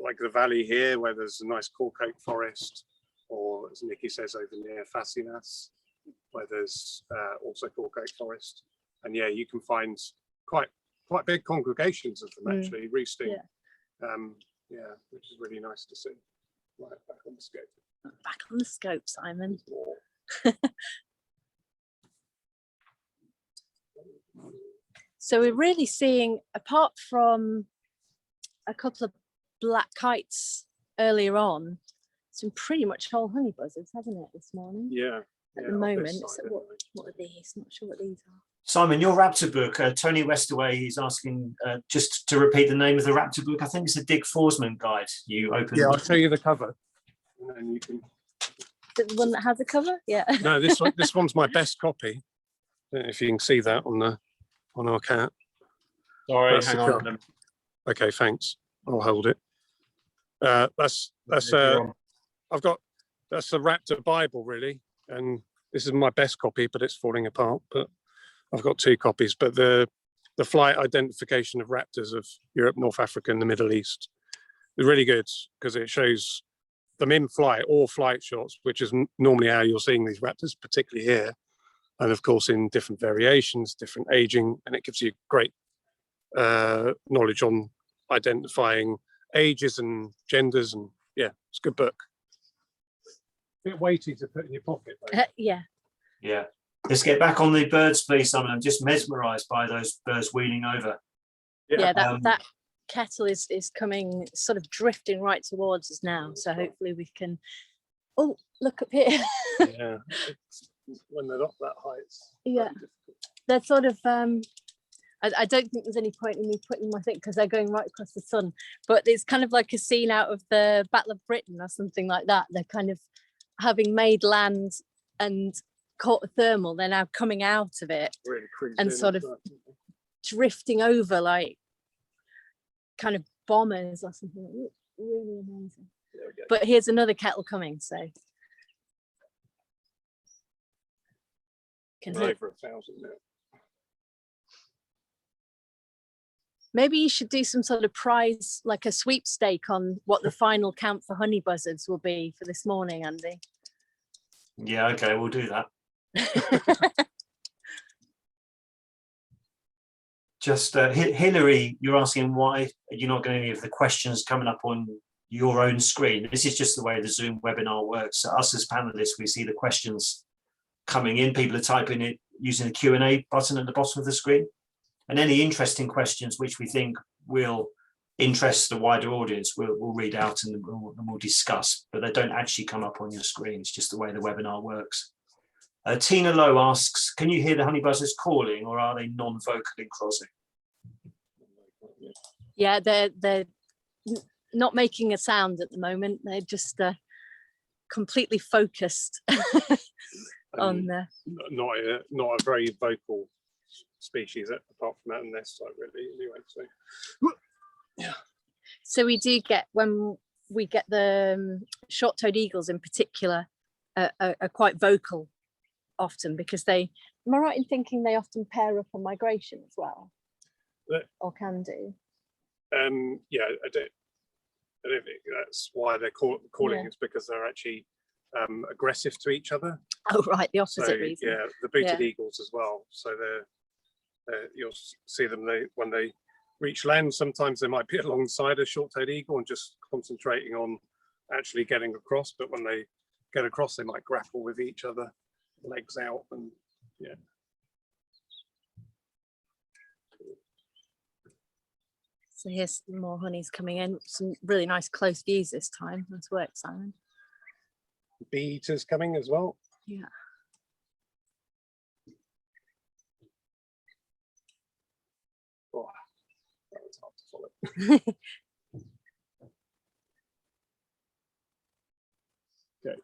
like the valley here where there's a nice cork oak forest, or as Nikki says, over near Facinas, where there's also cork oak forest. And yeah, you can find quite big congregations of them actually roosting. Which is really nice to see. Right, back on the scope. Back on the scope, Simon. So we're really seeing, apart from a couple of black kites earlier on, it's been pretty much whole honey buzzards, hasn't it, this morning? Yeah. At the moment. So what are these? Not sure what these are. Simon, your raptor book, Tony Westaway, he's asking just to repeat the name of the raptor book. I think it's a Dick Forsman guide you opened. Yeah, I'll show you the cover. And you can... The one that has the cover? Yeah. No, this one's my best copy. I don't know if you can see that on our cat. Sorry, That's hang on. Okay, thanks. I'll hold it. That's that's the Raptor Bible really, and this is my best copy, but it's falling apart. But I've got two copies. But the flight identification of raptors of Europe, North Africa, and the Middle East is really good because it shows them in flight or flight shots, which is normally how you're seeing these raptors, particularly here, and of course in different variations, different aging, and it gives you great knowledge on identifying ages and genders, and yeah, it's a good book. Bit weighty to put in your pocket, though. Yeah. Yeah. Let's get back on the birds, please, Simon. I'm just mesmerised by those birds wheeling over. Yeah, that kettle is coming, sort of drifting right towards us now. So hopefully we can. Oh, look up here. Yeah, when they're not that high, it's Yeah, they're sort of. I don't think there's any point in me putting my thing because they're going right across the sun. But it's kind of like a scene out of the Battle of Britain or something like that. They're kind of having made land and caught a thermal. They're now coming out of it really and sort of drifting over like kind of bombers or something. Really amazing. But here's another kettle coming, so can hit. Over 1,000 now. Maybe you should do some sort of prize, like a sweepstake on what the final count for honey buzzards will be for this morning, Andy. Yeah, okay, we'll do that. Just Hilary, you're asking why you're not getting any of the questions coming up on your own screen. This is just the way the Zoom webinar works. So us as panelists, we see the questions coming in. People are typing it using the Q&A button at the bottom of the screen. And any interesting questions which we think will interest the wider audience, we'll read out and we'll discuss, but they don't actually come up on your screen. It's just the way the webinar works. Tina Lowe asks, can you hear the honey buzzards calling or are they non-vocal in crossing? Yeah, they're not making a sound at the moment. They're just completely focused on the. Not a very vocal species apart from that nest site, really. Anyway, so yeah. So we do get, when we get the short-toed eagles in particular, are quite vocal often because they. Am I right in thinking they often pair up on migration as well, or can do? Yeah, I don't think that's why they're calling. Yeah. It's because they're actually aggressive to each other. Oh, right, the opposite So, reason. yeah, the booted eagles as well. So you'll see them when they reach land. Sometimes they might be alongside a short-toed eagle and just concentrating on actually getting across. But when they get across, they might grapple with each other, legs out, and yeah. So here's some more honeys coming in. Some really nice close views this time. Nice work, Simon. Bee eaters coming as well. Yeah. Oh, that was hard to follow. Okay,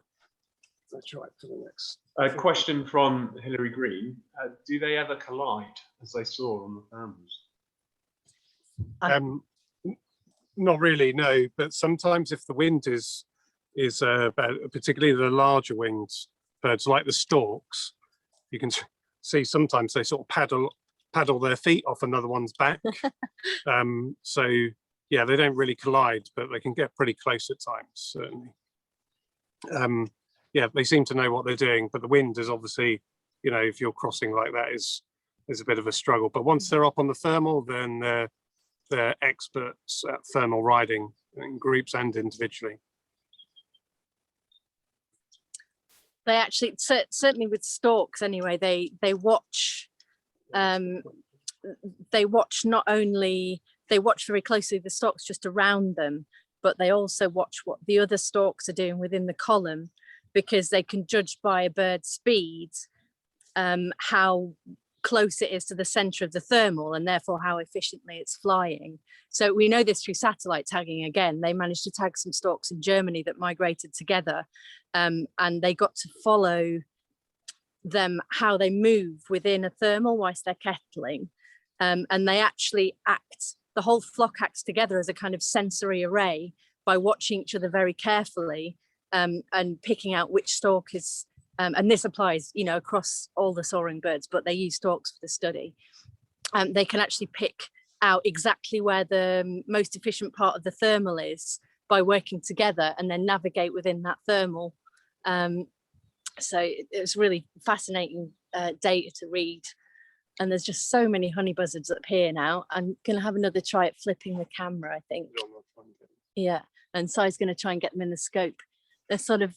let's try it for the next. A question from Hilary Green. Do they ever collide as they saw on the thermals? Not really, no. But sometimes if the wind is particularly the larger winged birds like the storks, you can see sometimes they sort of paddle their feet off another one's back. So yeah, they don't really collide, but they can get pretty close at times, certainly. Yeah, they seem to know what they're doing, but the wind is obviously, you know, if you're crossing like that is a bit of a struggle. But once they're up on the thermal, then they're experts at thermal riding in groups and individually. They actually, certainly with storks anyway, they watch not only, they watch very closely the storks just around them, but they also watch what the other storks are doing within the column, because they can judge by a bird's speed how close it is to the center of the thermal and therefore how efficiently it's flying. So we know this through satellite tagging. Again, they managed to tag some storks in Germany that migrated together, and they got to follow them, how they move within a thermal whilst they're kettling, and they actually act, the whole flock acts together as a kind of sensory array by watching each other very carefully, and picking out which stork is and this applies, you know, across all the soaring birds, but they use storks for the study. They can actually pick out exactly where the most efficient part of the thermal is by working together and then navigate within that thermal. So it's really fascinating data to read. And there's just so many honey buzzards up here now. I'm going to have another try at flipping the camera, I think. Yeah. and Si's going to try and get them in the scope. They're sort of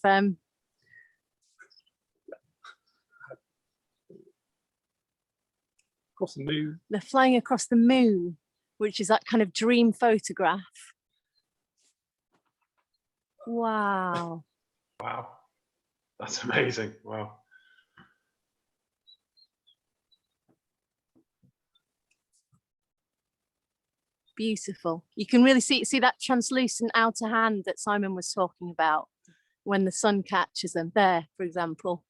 Across the moon. they're flying across the moon, which is that kind of dream photograph. Wow. Wow. That's amazing. Wow. Beautiful. You can really see that translucent outer hand that Simon was talking about when the sun catches them there, for example.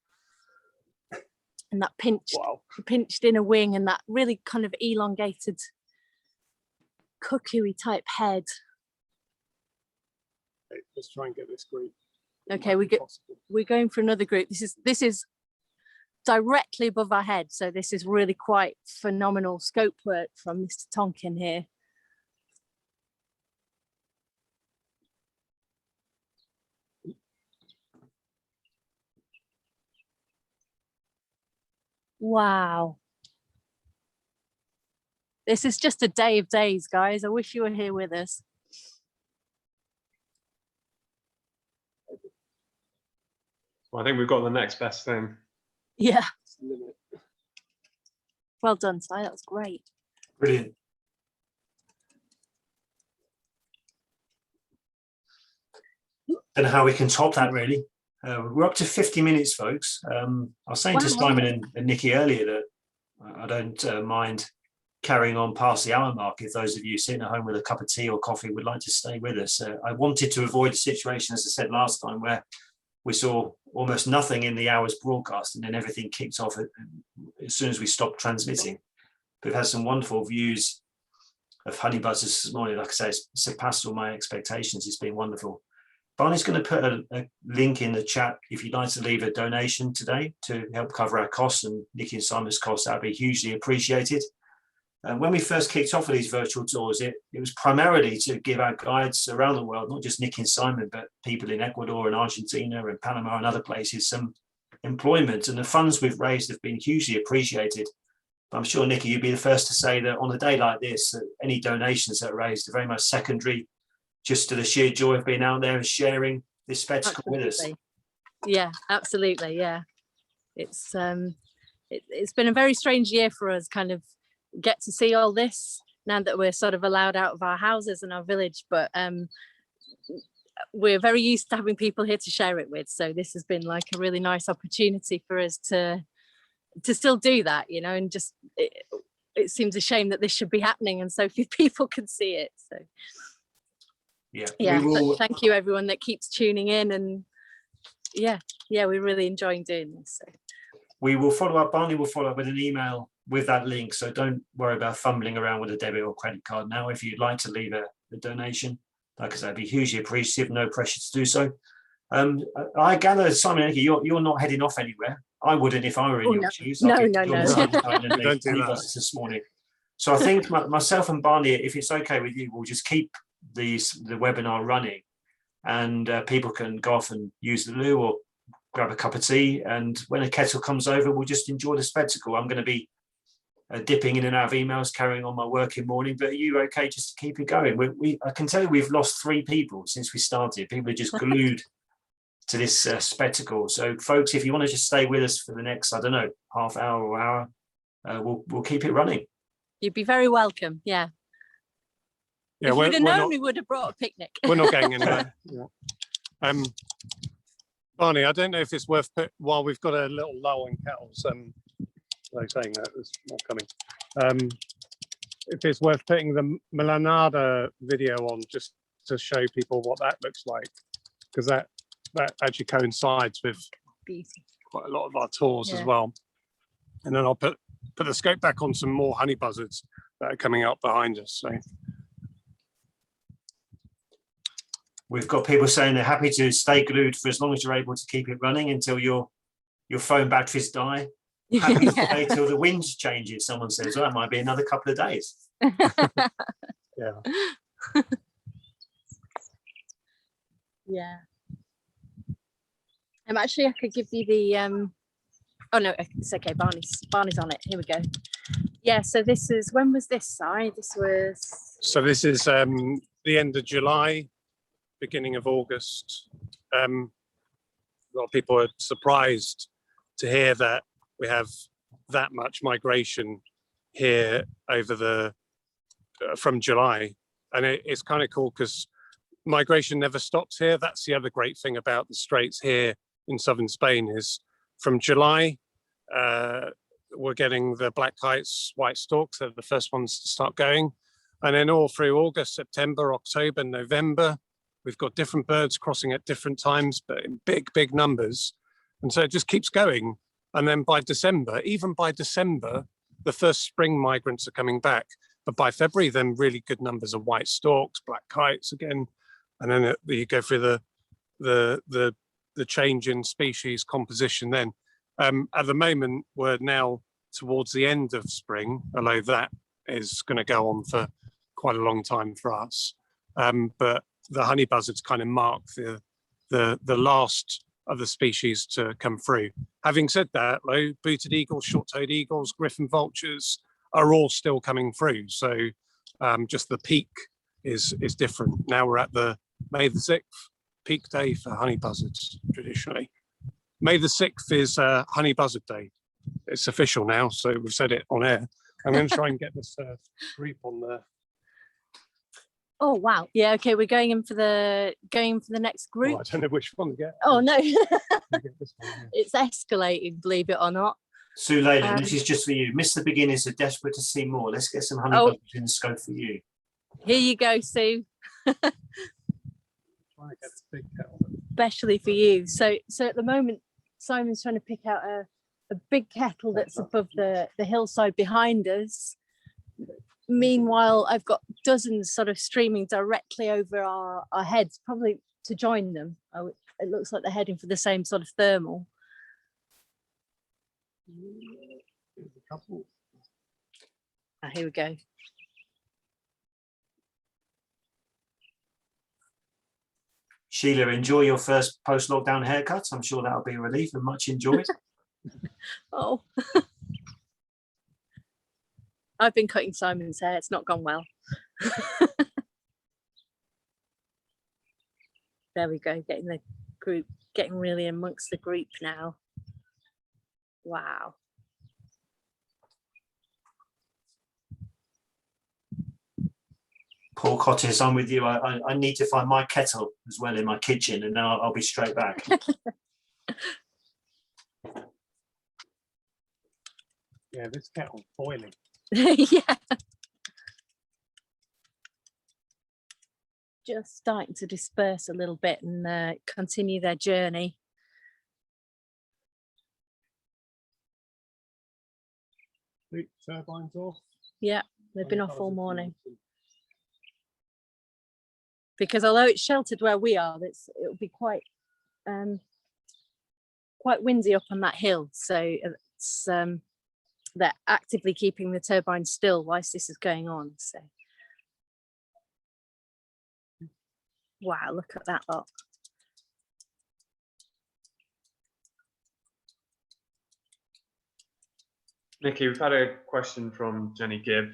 And that pinched inner wing and that really kind of elongated cuckoo-y type head. Okay, let's try and get this group. Okay, we're going for another group. This is directly above our head, so this is really quite phenomenal scope work from Mr. Tonkin here. Wow. This is just a day of days, guys. I wish you were here with us. Well, I think we've got the next best thing. Yeah. Well done, Si. That was great. Brilliant. Don't know how we can top that, really. We're up to 50 minutes, folks. I was saying to Simon and Nikki earlier that I don't mind carrying on past the hour mark if those of you sitting at home with a cup of tea or coffee would like to stay with us. I wanted to avoid a situation, as I said last time, where we saw almost nothing in the hour's broadcast and then everything kicked off as soon as we stopped transmitting. We've had some wonderful views of honey buzzards this morning. Like I say, it's surpassed all my expectations. It's been wonderful. Barney's going to put a link in the chat if you'd like to leave a donation today to help cover our costs and Nikki and Simon's costs. That would be hugely appreciated. And when we first kicked off with these virtual tours, it was primarily to give our guides around the world, not just Nikki and Simon, but people in Ecuador and Argentina and Panama and other places, some employment. And the funds we've raised have been hugely appreciated. I'm sure, Nikki, you'd be the first to say that on a day like this, any donations that are raised are very much secondary, just to the sheer joy of being out there and sharing this spectacle with us. Yeah, absolutely. Yeah, it's been a very strange year for us, kind of get to see all this now that we're sort of allowed out of our houses and our village, but we're very used to having people here to share it with, so this has been like a really nice opportunity for us to still do that, you know, and just it seems a shame that this should be happening and so few people can see it. So yeah, but thank you everyone that keeps tuning in, and yeah, we're really enjoying doing this. So we will follow up. Barney will follow up with an email with that link, so don't worry about fumbling around with a debit or credit card now. If you'd like to leave a donation, like I said, I'd be hugely appreciative. No pressure to do so. I gather, Simon and Nikki, you're not heading off anywhere. I wouldn't if I were in your shoes. No. Don't do that. This morning. So I think myself and Barney, if it's okay with you, we'll just keep the webinar running, and people can go off and use the loo or grab a cup of tea, and when a kettle comes over, we'll just enjoy the spectacle. I'm going to be dipping in and out of emails, carrying on my working morning, but are you okay just to keep it going? I can tell you we've lost 3 people since we started. People are just glued to this spectacle. So folks, if you want to just stay with us for the next, I don't know, half hour or hour, we'll keep it running. You'd be very welcome. Yeah, if we'd have known, we would have brought a picnic. We're not going anywhere. Yeah. Barney, I don't know if it's worth while we've got a little lull in kettles. Like saying that, it's not coming. If it's worth putting the Melanada video on just to show people what that looks like, because that actually coincides with quite a lot of our tours as well. And then I'll put the scope back on some more honey buzzards that are coming up behind us. So we've got people saying they're happy to stay glued for as long as you're able to keep it running until your phone batteries die. Happy to stay till the wind changes, someone says. Well, that might be another couple of days. Yeah. Yeah. Actually, I could give you the oh no, it's okay. Barney's on it. Here we go. Yeah. So this is, when was this? This is the end of July. beginning of August. A lot of people are surprised to hear that we have that much migration here over the from July, and it's kind of cool because migration never stops here. That's the other great thing about the Straits here in southern Spain is from July, we're getting the black kites, white storks. They're the first ones to start going, and then all through August, September, October, November, we've got different birds crossing at different times, but in big numbers, and so it just keeps going. And then by December, even by December, the first spring migrants are coming back. But by February, then really good numbers of white storks, black kites again, and then you go through the change in species composition. Then at the moment, we're now towards the end of spring, although that is going to go on for quite a long time for us. But the honey buzzards kind of mark the last of the species to come through. Having said that, though, booted eagles, short-toed eagles, Griffin vultures are all still coming through. So just the peak is different. Now we're at the May the 6th, peak day for honey buzzards, traditionally. May the 6th is Honey Buzzard Day. It's official now, so we've said it on air. I'm going to try and get this group on there. Oh wow! Yeah, okay. We're going for the next group. Oh, I don't know which one to get. Oh no, Get this one, yeah. it's escalating. Believe it or not. Sue Leyland, this is just for you. Miss the beginners are desperate to see more. Let's get some honey buzzards in the scope for you. Here you go, Sue. Trying to get this big kettle. Especially for you. So at the moment, Simon's trying to pick out a big kettle that's above the hillside behind us. Meanwhile, I've got dozens sort of streaming directly over our heads, probably to join them. It looks like they're heading for the same sort of thermal. Here we go. Sheila, enjoy your first post-lockdown haircut. I'm sure that'll be a relief and much enjoyed. Oh. I've been cutting Simon's hair. It's not gone well. There we go. Getting the group, getting really amongst the group now. Wow. Paul Cottis, I'm with you. I need to find my kettle as well in my kitchen, and then I'll be straight back. Yeah, this kettle's boiling. Yeah. Just starting to disperse a little bit and continue their journey. The turbines off. Yeah, they've been off all morning. Because although it's sheltered where we are, it'll be quite windy up on that hill. So it's they're actively keeping the turbines still whilst this is going on. So wow, look at that lot. Nikki, we've had a question from Jenny Gibb.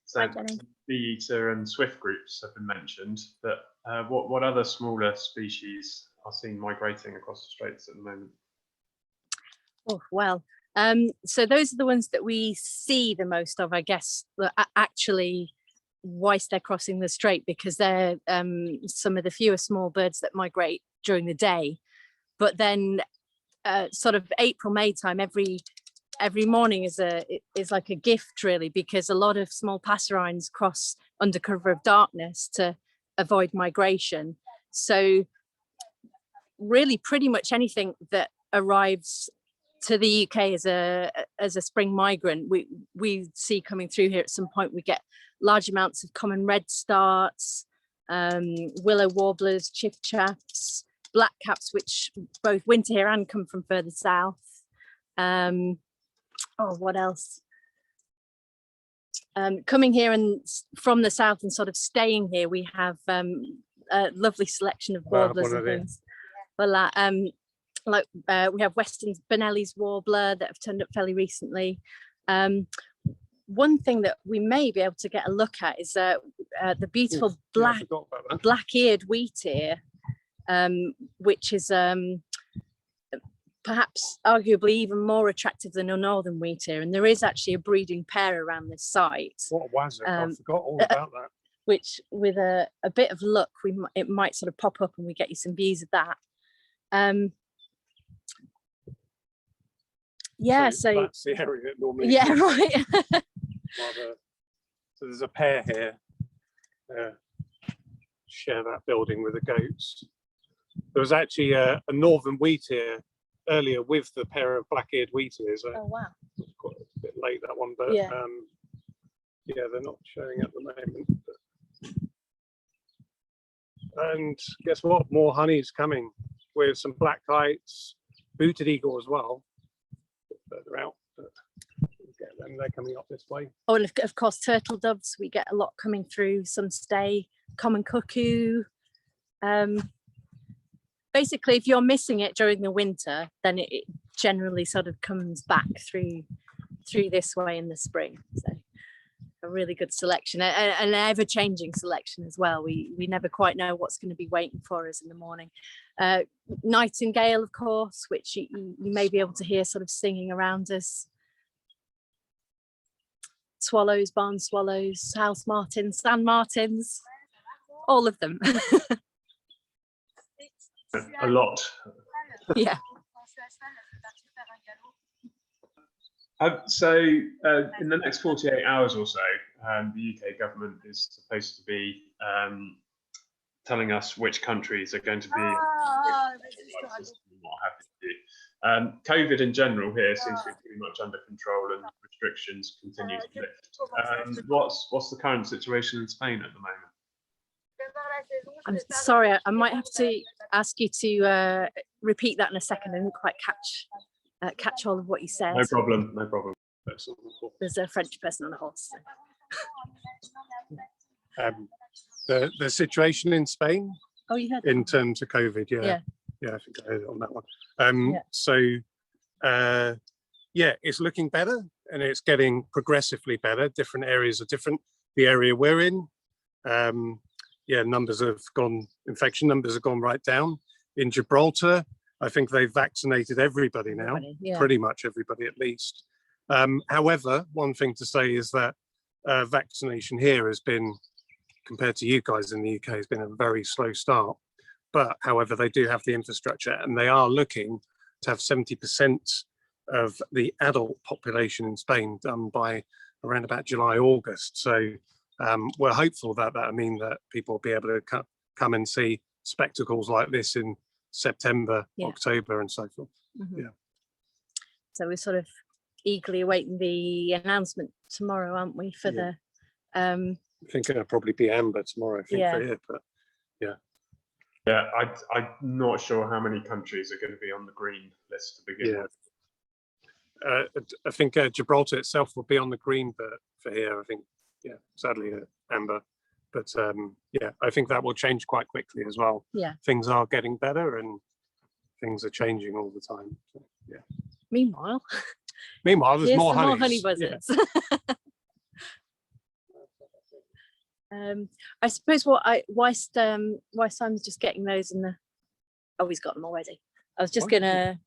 So Hi, Jenny. bee eater and swift groups have been mentioned, but what other smaller species are seen migrating across the Straits at the moment? Oh, well, so those are the ones that we see the most of, I guess, actually, whilst they're crossing the Strait, because they're some of the fewer small birds that migrate during the day. But then sort of April, May time, every morning is like a gift, really, because a lot of small passerines cross under cover of darkness to avoid migration. So really pretty much anything that arrives to the UK as a spring migrant, we see coming through here at some point. We get large amounts of common red-starts, willow warblers, chiffchaffs, blackcaps, which both winter here and come from further south. Oh, what else? Coming here and from the south and sort of staying here, we have a lovely selection of warblers and things. Well, like we have Western Benelli's warbler that have turned up fairly recently. One thing that we may be able to get a look at is the beautiful Yeah, I forgot about that. black-eared wheatear, which is perhaps arguably even more attractive than a northern wheatear. And there is actually a breeding pair around this site, What a wazzer. I forgot all about that. which with a bit of luck, it might sort of pop up and we get you some views of that. Yeah, so that's the area that normally. yeah, right. So there's a pair here. Share that building with the goats. There was actually a northern wheatear earlier with the pair of black-eared wheatears. Oh wow. Quite a bit late that one, but Yeah. yeah, they're not showing at the moment. And guess what? More honey's coming with some black kites, booted eagle as well. A bit further out, but we'll get them. They're coming up this way. Oh, and of course, turtle doves. We get a lot coming through. Some stay, common cuckoo. Basically, if you're missing it during the winter, then it generally sort of comes back through this way in the spring. So a really good selection, and an ever-changing selection as well. We never quite know what's going to be waiting for us in the morning. Nightingale, of course, which you may be able to hear sort of singing around us. Swallows, barn swallows, house martins, sand martins, all of them. A lot. Yeah. So in the next 48 hours or so, the UK government is supposed to be telling us which countries are going to be what have you. COVID in general here seems to be pretty much under control and restrictions continue to lift. What's the current situation in Spain at the moment? I'm sorry, I might have to ask you to repeat that in a second. I didn't quite catch all of what you said. No problem, no problem. There's a French person on a horse. The situation in Spain Oh, you heard in terms of COVID, Yeah. I think I heard it on that one. So yeah, it's looking better and it's getting progressively better. Different areas are different. The area we're in, infection numbers have gone right down. In Gibraltar, I think they've vaccinated everybody now, pretty much everybody at least. However, one thing to say is that vaccination here has been, compared to you guys in the UK, has been a very slow start. But however, they do have the infrastructure and they are looking to have 70% of the adult population in Spain done by around about July, August. So we're hopeful that that'll mean that people will be able to come and see spectacles like this in September, October and so forth. Yeah. So we're sort of eagerly awaiting the announcement tomorrow, aren't we, for the I think it'll probably be amber tomorrow, I think, for here, but yeah, I'm not sure how many countries are going to be on the green list to begin with. I think Gibraltar itself will be on the green, but for here, I think, sadly, amber. But I think that will change quite quickly as well. Yeah. Things are getting better and things are changing all the time. So, Meanwhile, there's more some honey. more honey buzzards. I suppose why Simon's just getting those in the. Oh, he's got them already. I was just gonna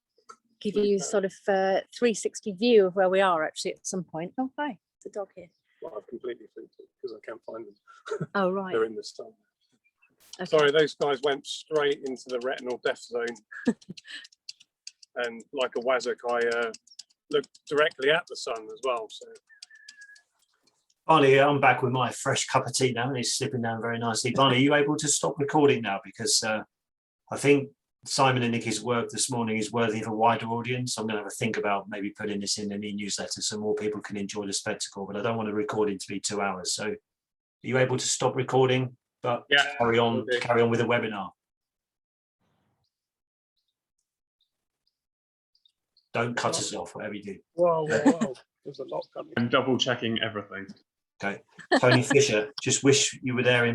give you sort of 360 view of where we are actually at some point. Oh, hi, it's a dog here. Well, I've completely flipped it because I can't find them. Oh, right. They're in the sun. Okay. Sorry, those guys went straight into the retinal death zone. And like a wazzock, I looked directly at the sun as well. So. Barney, I'm back with my fresh cup of tea now and it's slipping down very nicely. Barney, are you able to stop recording now? Because I think Simon and Nicky's work this morning is worthy of a wider audience. I'm going to have a think about maybe putting this in the newsletter so more people can enjoy the spectacle, but I don't want the recording to be 2 hours. So are you able to stop recording, but carry on with the webinar? Don't cut us off, whatever you do. Whoa. There's a lot coming. I'm double checking everything. Okay. Tony Fisher, just wish you were there in